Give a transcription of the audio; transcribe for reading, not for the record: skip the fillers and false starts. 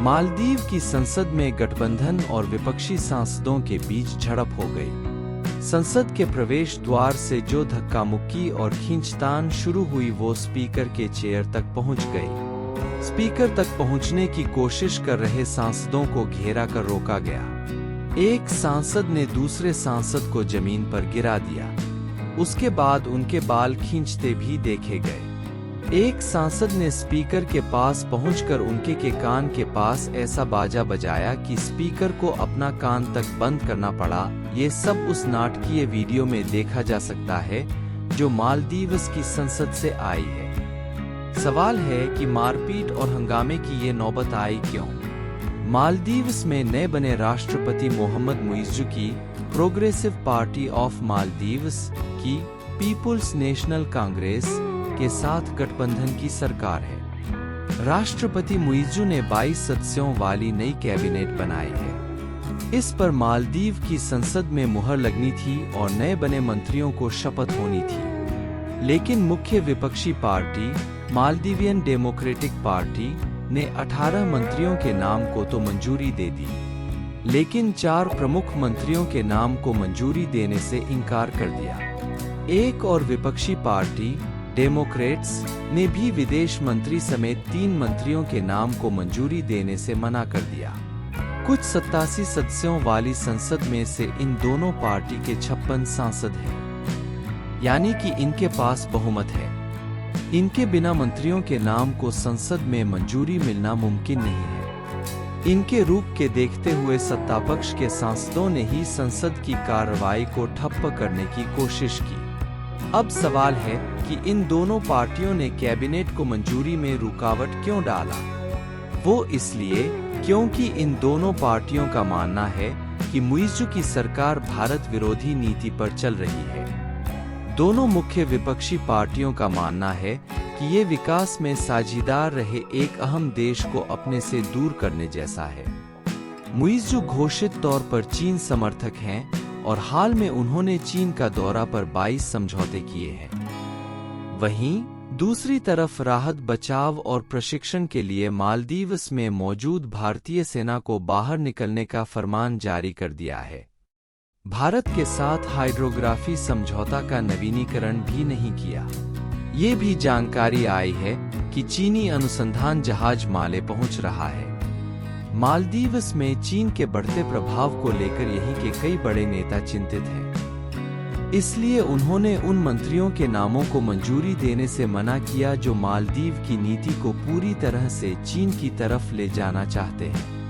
मालदीव की संसद में गठबंधन और विपक्षी सांसदों के बीच झड़प हो गई। संसद के प्रवेश द्वार से जो धक्का मुक्की और खींचतान शुरू हुई वो स्पीकर के चेयर तक पहुंच गई। स्पीकर तक पहुंचने की कोशिश कर रहे सांसदों को घेरा कर रोका गया। एक सांसद ने दूसरे सांसद को जमीन पर गिरा दिया। उसके बाद उनके बाल खींचते भी देखे गए। एक सांसद ने स्पीकर के पास पहुंचकर उनके के कान के पास ऐसा बाजा बजाया कि स्पीकर को अपना कान तक बंद करना पड़ा। ये सब उस नाटकीय वीडियो में देखा जा सकता है जो मालदीव्स की संसद से आई है। सवाल है कि मारपीट और हंगामे की ये नौबत आई क्यों? मालदीव्स में नए बने राष्ट्रपति मोहम्मद मुइज़्ज़ू की प्रोग्रेसिव पार्टी ऑफ मालदीव्स की पीपुल्स नेशनल कांग्रेस के साथ गठबंधन की सरकार है। राष्ट्रपति मुइज़्ज़ू ने 22 सदस्यों वाली नई कैबिनेट बनाई है। इस पर मालदीव की संसद में मुहर लगनी थी और नए बने मंत्रियों को शपथ होनी थी। लेकिन मुख्य विपक्षी पार्टी मालदीवियन डेमोक्रेटिक पार्टी ने 18 मंत्रियों के नाम को तो मंजूरी दे दी, लेकिन 4 प्रमुख मंत्रियों के नाम को मंजूरी देने से इनकार कर दिया। एक और विपक्षी पार्टी डेमोक्रेट्स ने भी विदेश मंत्री समेत 3 मंत्रियों के नाम को मंजूरी देने से मना कर दिया। कुछ 87 सदस्यों वाली संसद में से इन दोनों पार्टी के 56 सांसद हैं, यानी कि इनके पास बहुमत है। इनके बिना मंत्रियों के नाम को संसद में मंजूरी मिलना मुमकिन नहीं है। इनके रुख के देखते हुए सत्तापक्ष के सांसदों ने ही संसद की कार्रवाई को ठप्प करने की कोशिश की। अब सवाल है कि इन दोनों पार्टियों ने कैबिनेट को मंजूरी में रुकावट क्यों डाला? वो इसलिए क्योंकि इन दोनों पार्टियों का मानना है कि मुइज़्ज़ू की सरकार भारत विरोधी नीति पर चल रही है। दोनों मुख्य विपक्षी पार्टियों का मानना है कि ये विकास में साझीदार रहे एक अहम देश को अपने से दूर करने जैसा है। मुइज़्ज़ू घोषित तौर पर चीन समर्थक हैं और हाल में उन्होंने चीन का दौरा पर 22 समझौते किए हैं। वहीं दूसरी तरफ राहत बचाव और प्रशिक्षण के लिए मालदीव्स में मौजूद भारतीय सेना को बाहर निकलने का फरमान जारी कर दिया है। भारत के साथ हाइड्रोग्राफी समझौता का नवीनीकरण भी नहीं किया। ये भी जानकारी आई है कि चीनी अनुसंधान जहाज माले पहुंच रहा है। मालदीव्स में चीन के बढ़ते प्रभाव को लेकर यहीं के कई बड़े नेता चिंतित हैं। इसलिए उन्होंने उन मंत्रियों के नामों को मंजूरी देने से मना किया जो मालदीव की नीति को पूरी तरह से चीन की तरफ ले जाना चाहते हैं।